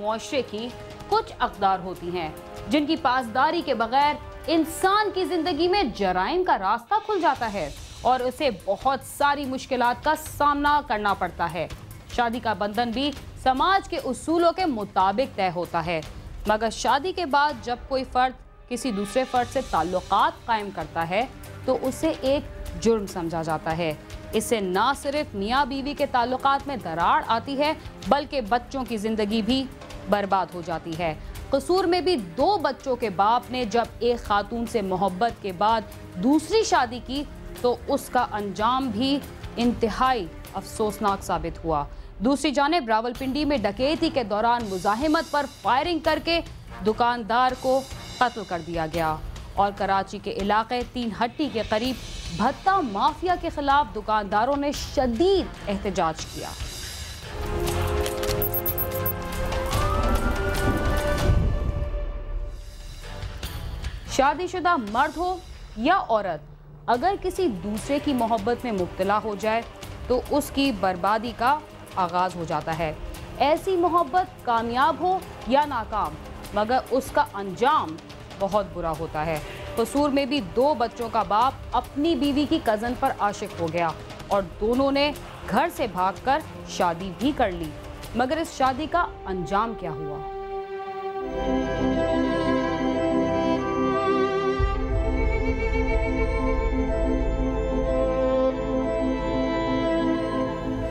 मुआशरे की कुछ अक़दार होती हैं जिनकी पासदारी के बगैर इंसान की जिंदगी में जराइम का रास्ता खुल जाता है और उसे बहुत सारी मुश्किलात का सामना करना पड़ता है। शादी का बंधन भी समाज के उसूलों के मुताबिक तय होता है, मगर शादी के बाद जब कोई फर्द किसी दूसरे फर्द से ताल्लुकात कायम करता है तो उसे एक जुर्म समझा जाता है। इससे ना सिर्फ मियाँ बीवी के ताल्लुकात में दरार आती है बल्कि बच्चों की जिंदगी भी बर्बाद हो जाती है। कसूर में भी 2 बच्चों के बाप ने जब एक खातून से मोहब्बत के बाद दूसरी शादी की तो उसका अंजाम भी इंतहाई अफसोसनाक साबित हुआ। दूसरी जानिब रावलपिंडी में डकैती के दौरान मुजाहिमत पर फायरिंग करके दुकानदार को कत्ल कर दिया गया और कराची के इलाके 3 हट्टी के करीब भत्ता माफिया के खिलाफ दुकानदारों ने शदीद एहतजाज किया। शादीशुदा मर्द हो या औरत, अगर किसी दूसरे की मोहब्बत में मुब्तला हो जाए तो उसकी बर्बादी का आगाज हो जाता है। ऐसी मोहब्बत कामयाब हो या नाकाम, मगर उसका अंजाम बहुत बुरा होता है। कसूर में भी 2 बच्चों का बाप अपनी बीवी की कज़न पर आशिक हो गया और दोनों ने घर से भागकर शादी भी कर ली, मगर इस शादी का अंजाम क्या हुआ?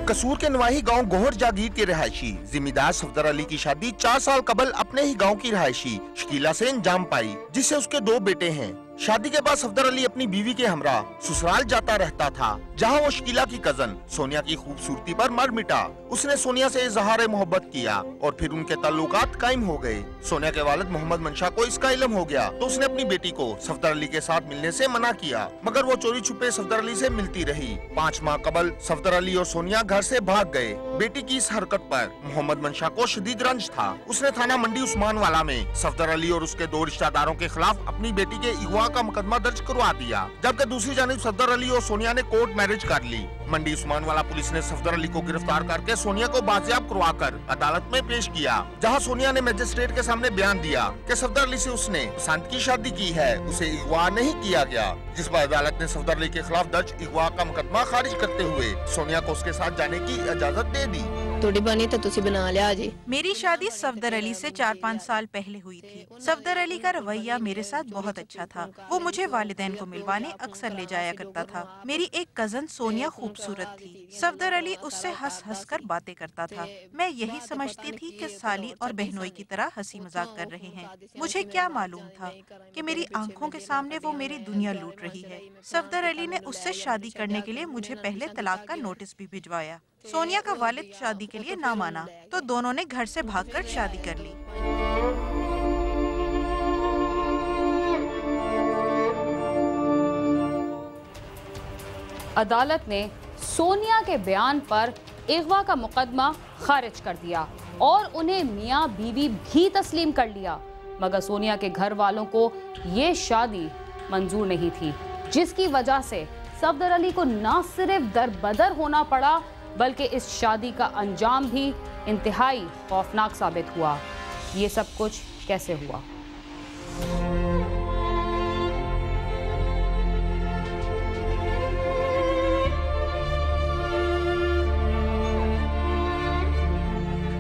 कसूर के नवाही गांव गोहर जागीर के रहायशी जिम्मेदार सफदर अली की शादी 4 साल कबल अपने ही गांव की रहायशी शकीला से अंजाम पाई, जिससे उसके 2 बेटे हैं। शादी के बाद सफदर अली अपनी बीवी के हमरा ससुराल जाता रहता था, जहां वो शकीला की कजन सोनिया की खूबसूरती पर मर मिटा। उसने सोनिया से इजहार मोहब्बत किया और फिर उनके ताल्लुकात कायम हो गए। सोनिया के वालिद मोहम्मद मंशा को इसका इल्म हो गया तो उसने अपनी बेटी को सफदर अली के साथ मिलने से मना किया, मगर वो चोरी छुपे सफदर अली से मिलती रही। 5 माह कबल सफदर अली और सोनिया घर से भाग गए। बेटी की इस हरकत पर मोहम्मद मंशा को शदीद रंज था। उसने थाना मंडी उस्मान वाला में सफदर अली और उसके 2 रिश्तेदारों के खिलाफ अपनी बेटी के अगवा का मुकदमा दर्ज करवा दिया, जबकि दूसरी जानिब सफदर अली और सोनिया ने कोर्ट मैरिज कर ली। मंडी उस्मान वाला पुलिस ने सफदर अली को गिरफ्तार करके सोनिया को बाजियाब करवाकर अदालत में पेश किया, जहां सोनिया ने मजिस्ट्रेट के सामने बयान दिया कि सफदर अली से उसने पसंद की शादी की है, उसे अगवा नहीं किया गया, जिस पर अदालत ने सफदर अली के खिलाफ दर्ज अगवा का मुकदमा खारिज करते हुए सोनिया को उसके साथ जाने की इजाजत दे दी। थोड़ी बनी तो तुसी बना लिया जी। मेरी शादी सफदर अली से 4-5 साल पहले हुई थी। सफदर अली का रवैया मेरे साथ बहुत अच्छा था। वो मुझे वालिदैन को मिलवाने अक्सर ले जाया करता था। मेरी एक कजन सोनिया खूबसूरत थी। सफदर अली उससे हंस हंस कर बातें करता था। मैं यही समझती थी कि साली और बहनोई की तरह हंसी मजाक कर रहे हैं। मुझे क्या मालूम था कि मेरी आंखों के सामने वो मेरी दुनिया लूट रही है। सफदर अली ने उससे शादी करने के लिए मुझे पहले तलाक का नोटिस भी भिजवाया। सोनिया का वालिद शादी के लिए ना माना तो दोनों ने घर से भागकर शादी कर ली। अदालत ने सोनिया के बयान पर अगवा का मुकदमा खारिज कर दिया और उन्हें मियां बीवी भी तस्लीम कर लिया, मगर सोनिया के घर वालों को ये शादी मंजूर नहीं थी, जिसकी वजह से सफदर अली को न सिर्फ दरबदर होना पड़ा बल्कि इस शादी का अंजाम भी इंतहाई खौफनाक साबित हुआ। ये सब कुछ कैसे हुआ?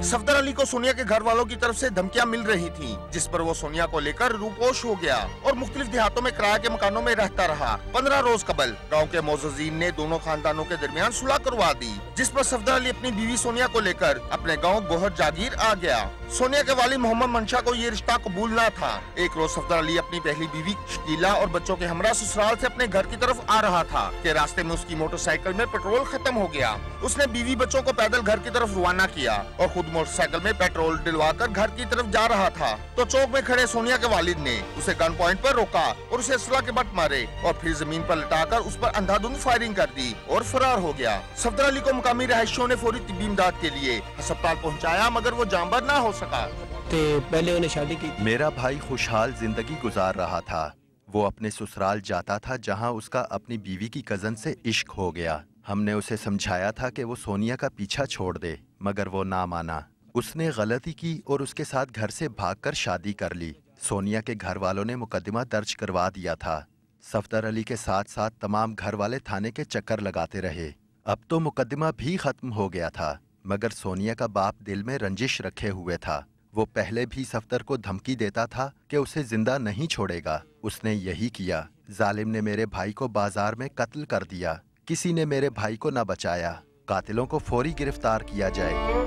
सफदर अली को सोनिया के घर वालों की तरफ से धमकियां मिल रही थीं, जिस पर वो सोनिया को लेकर रूपोश हो गया और मुख्तलिफ देहातों में किराए के मकानों में रहता रहा। 15 रोज कबल गांव के मोअज़्ज़िज़ीन ने दोनों खानदानों के दरमियान सुलह करवा दी, जिस पर सफदर अली अपनी बीवी सोनिया को लेकर अपने गाँव गोहर जागीर आ गया। सोनिया के वालिद मोहम्मद मंशा को ये रिश्ता कबूल न था। एक रोज सफदर अली अपनी पहली बीवी शकीला और बच्चों के हमरा ससुराल से अपने घर की तरफ आ रहा था कि रास्ते में उसकी मोटरसाइकिल में पेट्रोल खत्म हो गया। उसने बीवी बच्चों को पैदल घर की तरफ रवाना किया और खुद मोटरसाइकिल में पेट्रोल डलवाकर घर की तरफ जा रहा था तो चौक में खड़े सोनिया के वालिद ने उसे गन पॉइंट पर रोका और उसे असला के बट मारे और फिर जमीन पर लटाकर उस पर अंधाधुंध फायरिंग कर दी और फरार हो गया। सफदर अली को मुकामी रहायशियों ने फौरी तिब्बी इमदाद के लिए अस्पताल पहुँचाया, मगर वो जांबर न हो सका। पहले उन्हें शादी की। मेरा भाई खुशहाल जिंदगी गुजार रहा था। वो अपने ससुराल जाता था जहाँ उसका अपनी बीवी की कजन से इश्क हो गया। हमने उसे समझाया था कि वो सोनिया का पीछा छोड़ दे, मगर वो ना माना। उसने गलती की और उसके साथ घर से भागकर शादी कर ली। सोनिया के घर वालों ने मुकदमा दर्ज करवा दिया था। सफदर अली के साथ साथ तमाम घर वाले थाने के चक्कर लगाते रहे। अब तो मुकदमा भी खत्म हो गया था, मगर सोनिया का बाप दिल में रंजिश रखे हुए था। वो पहले भी सफदर को धमकी देता था कि उसे जिंदा नहीं छोड़ेगा। उसने यही किया। जालिम ने मेरे भाई को बाजार में कत्ल कर दिया। किसी ने मेरे भाई को न बचाया। कातिलों को फौरी गिरफ्तार किया जाए।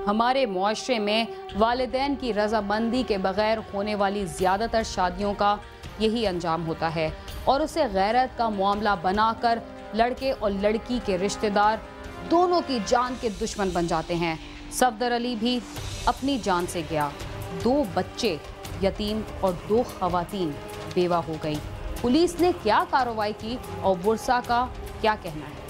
हमारे मुआशरे में वालिदैन की रजामंदी के बगैर होने वाली ज़्यादातर शादियों का यही अंजाम होता है और उसे गैरत का मामला बनाकर लड़के और लड़की के रिश्तेदार दोनों की जान के दुश्मन बन जाते हैं। सफदर अली भी अपनी जान से गया। 2 बच्चे यतीम और 2 खवातीन बेवा हो गई। पुलिस ने क्या कार्रवाई की और बुरसा का क्या कहना है?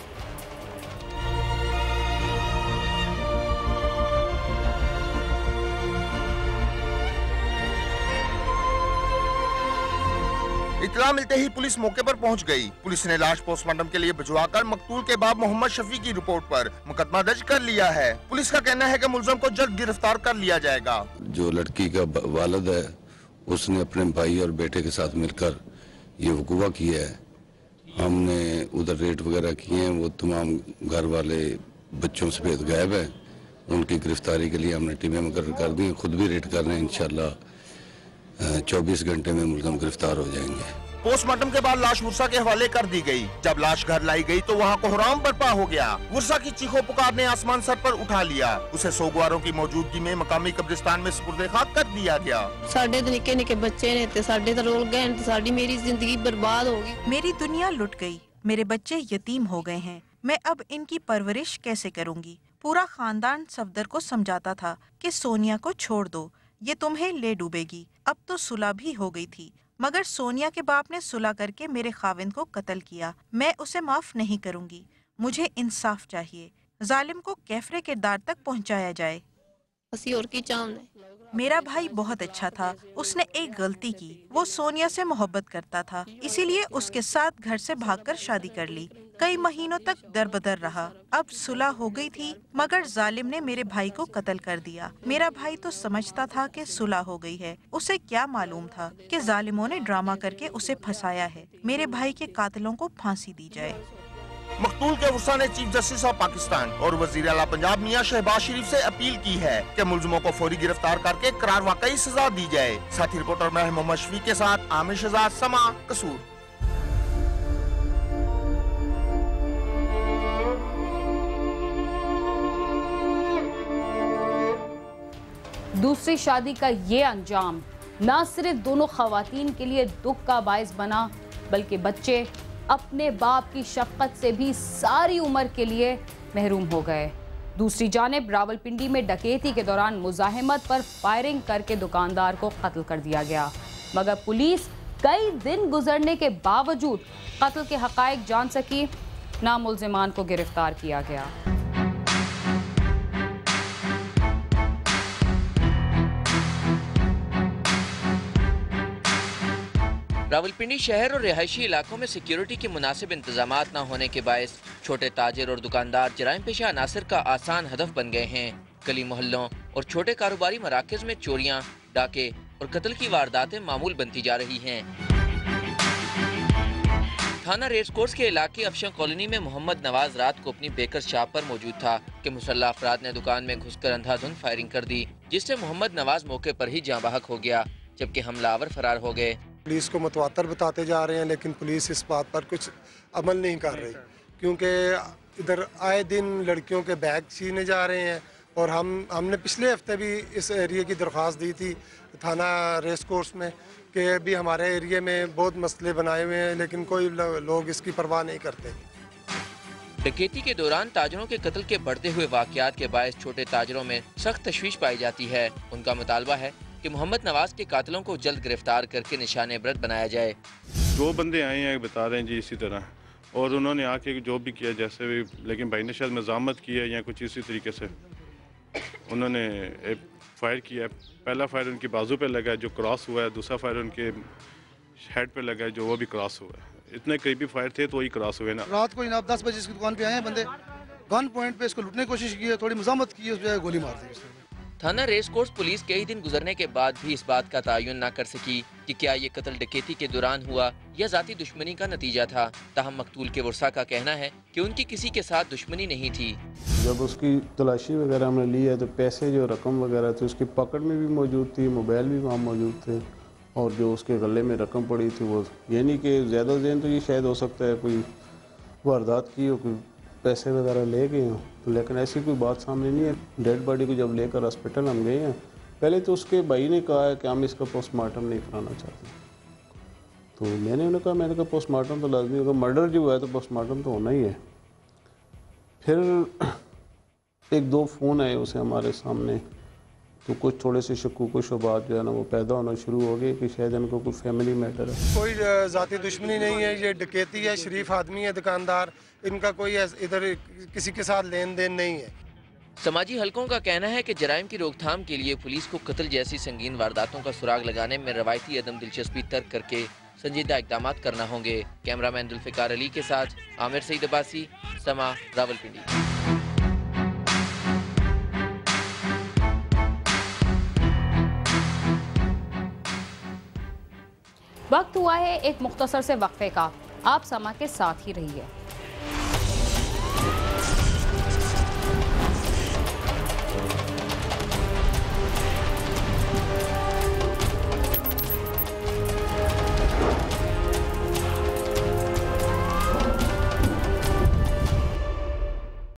इत्तला मिलते ही पुलिस मौके पर पहुंच गई। पुलिस ने लाश पोस्टमार्टम के लिए भिजवाकर मकतूल के बाप मोहम्मद शफी की रिपोर्ट पर मुकदमा दर्ज कर लिया है। पुलिस का कहना है कि मुलजम को जल्द गिरफ्तार कर लिया जाएगा। जो लड़की का वालिद है उसने अपने भाई और बेटे के साथ मिलकर ये वकूवा किया है। हमने उधर रेड वगैरह किए हैं। वो तमाम घर वाले बच्चों समेत गायब है। उनकी गिरफ्तारी के लिए हमने टीमें मुकर्रर कर दी। खुद भी रेड कर रहे हैं। इंशाल्लाह 24 घंटे में मुलजम गिरफ्तार हो जाएंगे। पोस्टमार्टम के बाद लाश वर्षा के हवाले कर दी गई। जब लाश घर लाई गई तो वहाँ कोहराम बर्पा हो गया। वर्षा की चीखों पुकार ने आसमान सर पर उठा लिया। उसे सोगवारों की मौजूदगी में मकामी कब्रिस्तान में सुपुर्द खाक कर दिया गया। साडे तो निके निके बच्चे ने ते साडे तो रोल गए ते साडी मेरी जिंदगी बर्बाद हो गई। मेरी दुनिया लुट गई। मेरे बच्चे यतीम हो गए हैं। मैं अब इनकी परवरिश कैसे करूँगी? पूरा खानदान सफदर को समझाता था कि सोनिया को छोड़ दो, ये तुम्हें ले डूबेगी। अब तो सुलह भी हो गई थी, मगर सोनिया के बाप ने सुलह करके मेरे खाविंद को कत्ल किया। मैं उसे माफ नहीं करूंगी। मुझे इंसाफ चाहिए। जालिम को कैफरे किरदार तक पहुंचाया जाए। असी और की चाहते। मेरा भाई बहुत अच्छा था। उसने एक गलती की। वो सोनिया से मोहब्बत करता था, इसीलिए उसके साथ घर से भागकर शादी कर ली। कई महीनों तक दरबदर रहा। अब सुलह हो गई थी, मगर जालिम ने मेरे भाई को कत्ल कर दिया। मेरा भाई तो समझता था कि सुलह हो गई है। उसे क्या मालूम था कि जालिमों ने ड्रामा करके उसे फंसाया है। मेरे भाई के कातिलों को फांसी दी जाए। मकतूल के वर्षा ने चीफ जस्टिस ऑफ पाकिस्तान और वजीर आला पंजाब मियां शहबाज शरीफ से अपील की है कि मुलजमों को फौरी गिरफ्तार करके करार वाकई सजा दी जाए। साथी रिपोर्टर मोहम्मद शफी के साथ आमिर शहजाद, समा, कसूर। दूसरी शादी का ये अंजाम न सिर्फ दोनों खवातीन के लिए दुख का बायस बना, बल्कि बच्चे अपने बाप की शफकत से भी सारी उम्र के लिए महरूम हो गए। दूसरी जानिब रावलपिंडी में डकैती के दौरान मुजाहिमत पर फायरिंग करके दुकानदार को कत्ल कर दिया गया, मगर पुलिस कई दिन गुजरने के बावजूद कत्ल के हकायक जान सकी, ना मुल्जिमान को गिरफ्तार किया गया। रावलपिंडी शहर और रिहायशी इलाकों में सिक्योरिटी के मुनासिब इंतजामात न होने के बायस छोटे ताजिर और दुकानदार जराइम पेशा अनासर का आसान हदफ बन गए हैं। गली मोहल्लों और छोटे कारोबारी मराकज में चोरियां, डाके और कत्ल की वारदातें मामूल बनती जा रही हैं। थाना रेस कोर्स के इलाके अफशा कॉलोनी में मोहम्मद नवाज रात को अपनी बेकर शॉप पर मौजूद था कि मुसल्लह अफराद ने दुकान में घुसकर अंधाधुंध फायरिंग कर दी, जिससे मोहम्मद नवाज मौके पर ही जाँ बहक हो गया, जबकि हमलावर फरार हो गए। पुलिस को मुतवातर बताते जा रहे हैं, लेकिन पुलिस इस बात पर कुछ अमल नहीं कर रही, क्योंकि इधर आए दिन लड़कियों के बैग छीने जा रहे हैं। और हमने पिछले हफ्ते भी इस एरिया की दरख्वास्त दी थी थाना रेस कोर्स में कि अभी हमारे एरिया में बहुत मसले बनाए हुए हैं, लेकिन कोई लोग इसकी परवाह नहीं करते। डकैती के दौरान ताजरों के कत्ल के बढ़ते हुए वाकयात के बायस छोटे ताजरों में सख्त तशवीश पाई जाती है। उनका मुतालबा है कि मोहम्मद नवाज के कातिलों को जल्द गिरफ्तार करके निशाने इबरत बनाया जाए। 2 बंदे आए हैं बता रहे हैं जी इसी तरह, और उन्होंने आके जो भी किया जैसे भी, लेकिन भाई ने शायद मजामत की है या कुछ इसी तरीके से उन्होंने फायर किया। पहला फायर उनकी बाजू पे लगा जो क्रॉस हुआ है, दूसरा फायर उनके हेड पे लगा है जो वो भी क्रॉस हुआ है। इतने करीबी फायर थे तो वही क्रॉस हुए ना। रात को जनाब 10 बजे इसकी दुकान पे आए हैं बंदे, गन पॉइंट पे इसको लूटने की कोशिश की है, थोड़ी मजामत की है, उस पे गोली मार दी इसने। थाना रेस कोर्स पुलिस कई दिन गुजरने के बाद भी इस बात का तयन न कर सकी कि क्या ये कत्ल डकैती के दौरान हुआ या जाती दुश्मनी का नतीजा था। ताहम मकतूल के वर्सा का कहना है कि उनकी किसी के साथ दुश्मनी नहीं थी। जब उसकी तलाशी वगैरह हमने ली है तो पैसे जो रकम वगैरह थी उसकी पकड़ में भी मौजूद थी, मोबाइल भी वहाँ मौजूद थे, और जो उसके गले में रकम पड़ी थी वो यानी कि ज़्यादा ज़हन तो ये शायद हो सकता है कोई वारदात की हो, कोई पैसे वगैरह ले गए हों, लेकिन ऐसी कोई बात सामने नहीं है। डेड बॉडी को जब लेकर हॉस्पिटल हम गए हैं, पहले तो उसके भाई ने कहा है कि हम इसका पोस्टमार्टम नहीं कराना चाहते, तो मैंने कहा पोस्टमार्टम तो लाजमी होगा, मर्डर जो है तो पोस्टमार्टम तो होना ही है। फिर एक दो फ़ोन आए उसे हमारे सामने, तो कुछ थोड़े से शक्कू को शुबात जो है ना वो पैदा होना शुरू हो गए कि शायद इनको कोई फैमिली मैटर है। कोई ज़ाती दुश्मनी नहीं है, ये डकैती है, शरीफ आदमी है दुकानदार, इनका कोई इधर किसी के साथ लेन देन नहीं है। समाजी हलकों का कहना है कि जराइम की रोकथाम के लिए पुलिस को कत्ल जैसी संगीन वारदातों का सुराग लगाने में रवायती अदम दिलचस्पी तर्क करके संजीदा इकदाम करना होंगे। कैमरामैन जुल्फ़िकार अली के साथ आमिर सईद अब्बासी, समा, रावलपिंडी। वक्त हुआ है एक मुख्तसर से वक्फे का, आप समा के साथ ही रहिए।